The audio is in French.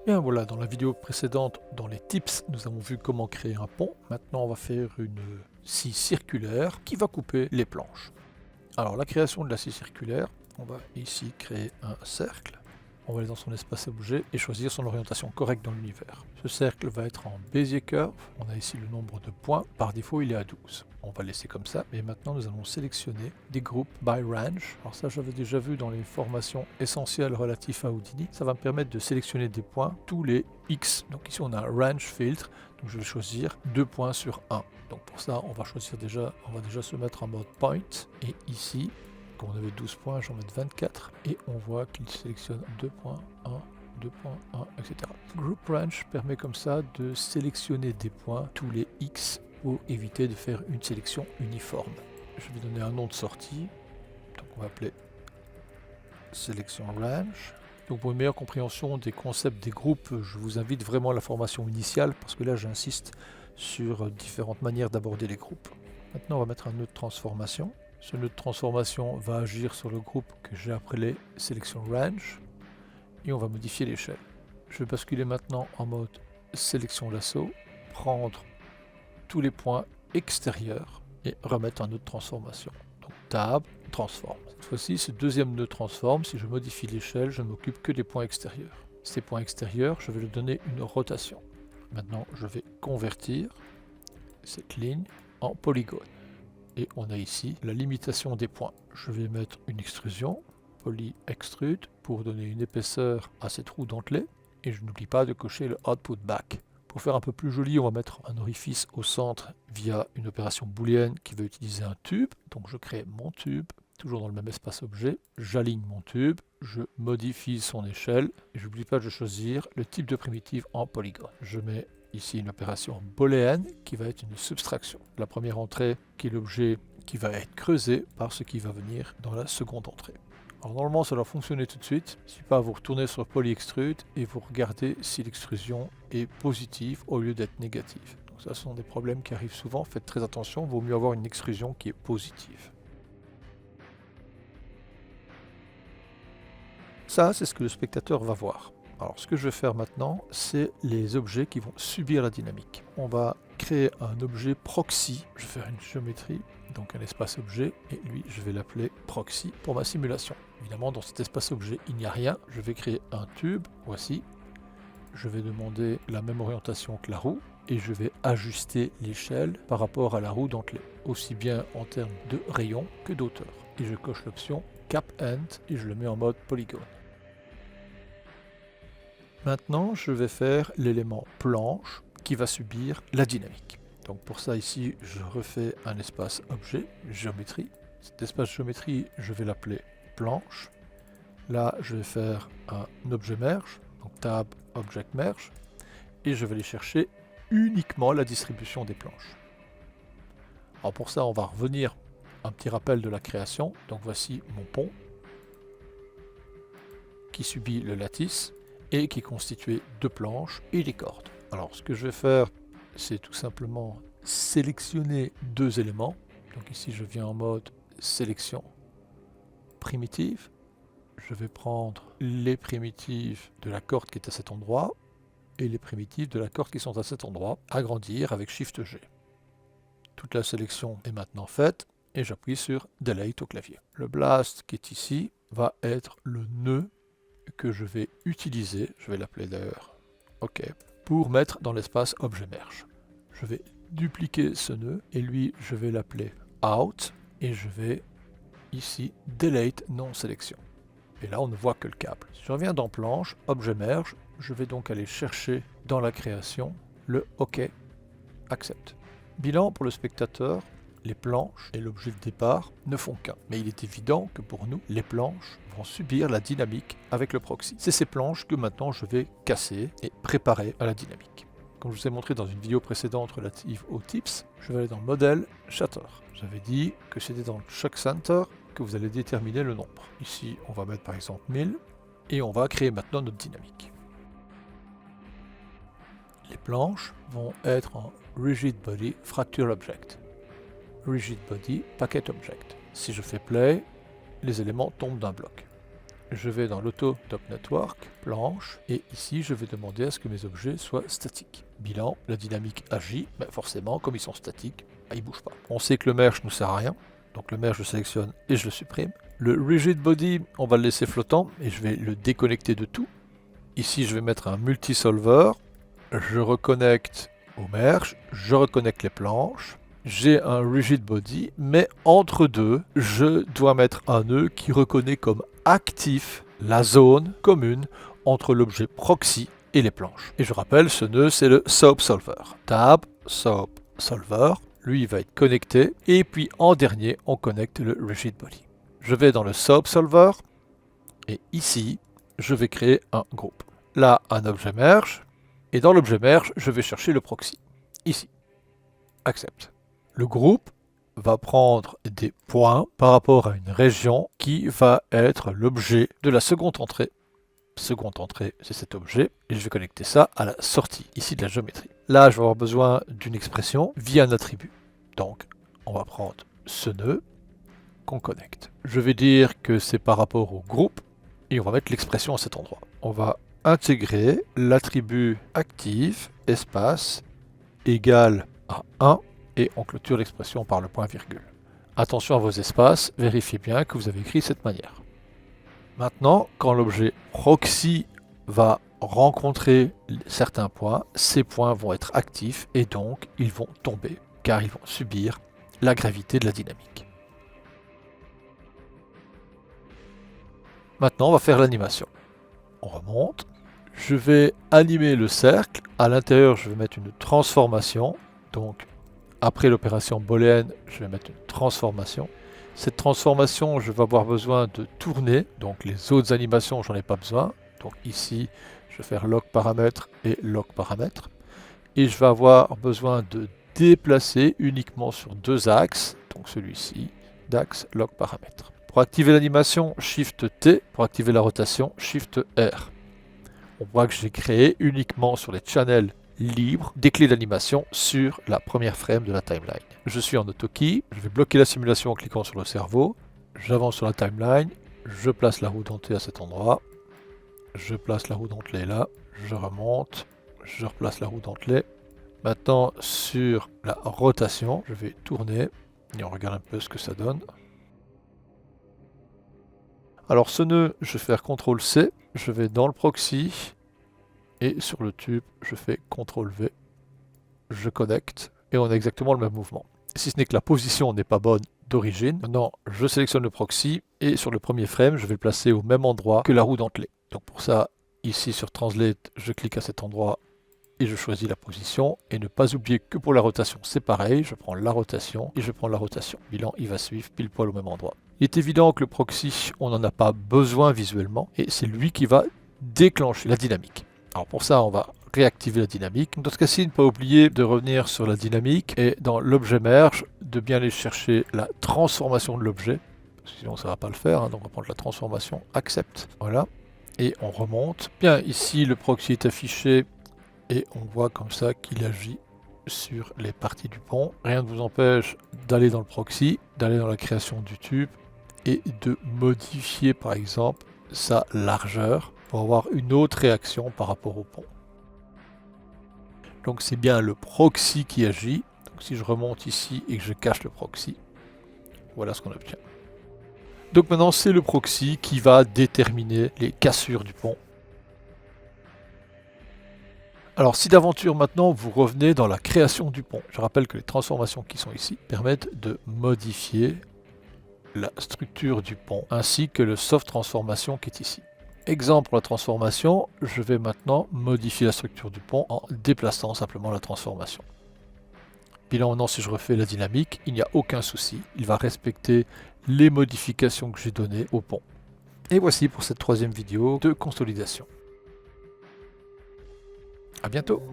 Bien voilà, dans la vidéo précédente, dans les tips, nous avons vu comment créer un pont. Maintenant, on va faire une scie circulaire qui va couper les planches. Alors, la création de la scie circulaire, on va ici créer un cercle. On va aller dans son espace objet et choisir son orientation correcte dans l'univers. Ce cercle va être en Bezier Curve. On a ici le nombre de points. Par défaut, il est à 12. On va laisser comme ça. Et maintenant, nous allons sélectionner des groupes by range. Alors ça, j'avais déjà vu dans les formations essentielles relatives à Houdini. Ça va me permettre de sélectionner des points tous les X. Donc ici, on a un range filtre. Donc je vais choisir 2 points sur 1. Donc pour ça, on va déjà se mettre en mode point. Et ici, comme on avait 12 points, j'en mets 24 et on voit qu'il sélectionne 2 points, 1, 2 points, 1, etc. Group Range permet comme ça de sélectionner des points tous les X pour éviter de faire une sélection uniforme. Je vais donner un nom de sortie, donc on va appeler Selection Range. Donc pour une meilleure compréhension des concepts des groupes, je vous invite vraiment à la formation initiale parce que là j'insiste sur différentes manières d'aborder les groupes. Maintenant on va mettre un nœud de transformation. Ce nœud de transformation va agir sur le groupe que j'ai appelé Selection Range et on va modifier l'échelle. Je vais basculer maintenant en mode Sélection lasso, prendre tous les points extérieurs et remettre un nœud de transformation. Donc Tab, Transform. Cette fois-ci, ce deuxième nœud transforme. Si je modifie l'échelle, je ne m'occupe que des points extérieurs. Ces points extérieurs, je vais leur donner une rotation. Maintenant, je vais convertir cette ligne en polygone. Et on a ici la limitation des points. Je vais mettre une extrusion, poly extrude, pour donner une épaisseur à cette roue dentelée. Et je n'oublie pas de cocher le output back. Pour faire un peu plus joli, on va mettre un orifice au centre via une opération booléenne qui va utiliser un tube. Donc je crée mon tube, toujours dans le même espace objet. J'aligne mon tube, je modifie son échelle. Et je n'oublie pas de choisir le type de primitive en polygone. Je mets ici une opération booléenne qui va être une subtraction. La première entrée qui est l'objet qui va être creusé par ce qui va venir dans la seconde entrée. Alors normalement ça doit fonctionner tout de suite. Il suffit pas vous retourner sur Poly Extrude et vous regardez si l'extrusion est positive au lieu d'être négative. Donc ça ce sont des problèmes qui arrivent souvent. Faites très attention, il vaut mieux avoir une extrusion qui est positive. Ça c'est ce que le spectateur va voir. Alors ce que je vais faire maintenant, c'est les objets qui vont subir la dynamique. On va créer un objet proxy. Je vais faire une géométrie, donc un espace objet, et lui je vais l'appeler proxy pour ma simulation. Évidemment dans cet espace objet il n'y a rien. Je vais créer un tube, voici. Je vais demander la même orientation que la roue, et je vais ajuster l'échelle par rapport à la roue dentelée, aussi bien en termes de rayon que d'auteur. Et je coche l'option Cap End et je le mets en mode polygone. Maintenant, je vais faire l'élément planche qui va subir la dynamique. Donc pour ça ici, je refais un espace objet, géométrie. Cet espace géométrie, je vais l'appeler planche. Là, je vais faire un objet merge, donc tab object merge, et je vais aller chercher uniquement la distribution des planches. Alors pour ça, on va revenir un petit rappel de la création. Donc voici mon pont qui subit le lattice et qui est constitué de planches et des cordes. Alors ce que je vais faire, c'est tout simplement sélectionner deux éléments. Donc ici je viens en mode sélection primitive. Je vais prendre les primitives de la corde qui est à cet endroit et les primitives de la corde qui sont à cet endroit, agrandir avec Shift G. Toute la sélection est maintenant faite et j'appuie sur Delete au clavier. Le blast qui est ici va être le nœud que je vais utiliser, je vais l'appeler d'ailleurs OK, pour mettre dans l'espace objet merge. Je vais dupliquer ce nœud et lui je vais l'appeler out et je vais ici delete non sélection. Et là on ne voit que le câble. Si je reviens dans planche, objet merge, je vais donc aller chercher dans la création le OK, accept. Bilan pour le spectateur. Les planches et l'objet de départ ne font qu'un. Mais il est évident que pour nous, les planches vont subir la dynamique avec le proxy. C'est ces planches que maintenant je vais casser et préparer à la dynamique. Comme je vous ai montré dans une vidéo précédente relative aux tips, je vais aller dans Modèle, Shatter. J'avais dit que c'était dans le Shock Center que vous allez déterminer le nombre. Ici, on va mettre par exemple 1000 et on va créer maintenant notre dynamique. Les planches vont être en Rigid Body Fracture Object. Rigid Body Packet Object. Si je fais Play, les éléments tombent d'un bloc. je vais dans l'Auto Top Network, planche, et ici je vais demander à ce que mes objets soient statiques. Bilan, la dynamique agit, mais forcément, comme ils sont statiques, ils ne bougent pas. On sait que le Merge ne sert à rien, donc le Merge je sélectionne et je le supprime. Le Rigid Body, on va le laisser flottant, et je vais le déconnecter de tout. Ici je vais mettre un multi-solver, je reconnecte au Merge, je reconnecte les planches. J'ai un Rigid Body, mais entre deux, je dois mettre un nœud qui reconnaît comme actif la zone commune entre l'objet proxy et les planches. Et je rappelle, ce nœud, c'est le Soap Solver. Tab, Soap Solver, lui, il va être connecté. Et puis, en dernier, on connecte le Rigid Body. Je vais dans le Soap Solver, et ici, je vais créer un groupe. Là, un objet Merge, et dans l'objet Merge, je vais chercher le proxy. Ici. Accepte. Le groupe va prendre des points par rapport à une région qui va être l'objet de la seconde entrée. Seconde entrée, c'est cet objet, et je vais connecter ça à la sortie, ici de la géométrie. Là, je vais avoir besoin d'une expression via un attribut. Donc, on va prendre ce nœud qu'on connecte. Je vais dire que c'est par rapport au groupe, et on va mettre l'expression à cet endroit. On va intégrer l'attribut actif, espace, égal à 1, et on clôture l'expression par le point virgule. Attention à vos espaces, vérifiez bien que vous avez écrit de cette manière. Maintenant, quand l'objet proxy va rencontrer certains points, ces points vont être actifs et donc ils vont tomber, car ils vont subir la gravité de la dynamique. Maintenant, on va faire l'animation. On remonte. Je vais animer le cercle. À l'intérieur, je vais mettre une transformation. Donc, après l'opération booléenne, je vais mettre une transformation. Cette transformation, je vais avoir besoin de tourner. Donc, les autres animations, j'en ai pas besoin. Donc, ici, je vais faire lock paramètre et lock paramètre. Et je vais avoir besoin de déplacer uniquement sur deux axes. Donc, celui-ci, d'axe lock paramètre. Pour activer l'animation, Shift T. Pour activer la rotation, Shift R. On voit que j'ai créé uniquement sur les channels libres des clés d'animation sur la première frame de la timeline. Je suis en AutoKey, je vais bloquer la simulation en cliquant sur le cerveau, j'avance sur la timeline, je place la roue dentée à cet endroit, je place la roue dentelée là, je remonte, je replace la roue dentelée. Maintenant sur la rotation, je vais tourner et on regarde un peu ce que ça donne. Alors ce nœud, je vais faire CTRL-C, je vais dans le proxy, et sur le tube, je fais CTRL-V, je connecte, et on a exactement le même mouvement. Si ce n'est que la position n'est pas bonne d'origine, maintenant je sélectionne le proxy, et sur le premier frame, je vais le placer au même endroit que la roue dentelée. Donc pour ça, ici sur Translate, je clique à cet endroit, et je choisis la position, et ne pas oublier que pour la rotation, c'est pareil, je prends la rotation, et je prends la rotation. Bilan, il va suivre pile poil au même endroit. Il est évident que le proxy, on n'en a pas besoin visuellement, et c'est lui qui va déclencher la dynamique. Alors pour ça, on va réactiver la dynamique. Dans ce cas-ci, ne pas oublier de revenir sur la dynamique, et dans l'objet Merge, de bien aller chercher la transformation de l'objet, sinon ça ne va pas le faire, hein, donc on va prendre la transformation, accepte, voilà, et on remonte. Bien, ici, le proxy est affiché, et on voit comme ça qu'il agit sur les parties du pont. Rien ne vous empêche d'aller dans le proxy, d'aller dans la création du tube et de modifier par exemple sa largeur pour avoir une autre réaction par rapport au pont. Donc c'est bien le proxy qui agit. Donc si je remonte ici et que je cache le proxy, voilà ce qu'on obtient. Donc maintenant c'est le proxy qui va déterminer les cassures du pont. Alors si d'aventure maintenant vous revenez dans la création du pont, je rappelle que les transformations qui sont ici permettent de modifier la structure du pont ainsi que le soft transformation qui est ici. Exemple pour la transformation, je vais maintenant modifier la structure du pont en déplaçant simplement la transformation. Puis là maintenant si je refais la dynamique, il n'y a aucun souci, il va respecter les modifications que j'ai données au pont. Et voici pour cette troisième vidéo de consolidation. À bientôt!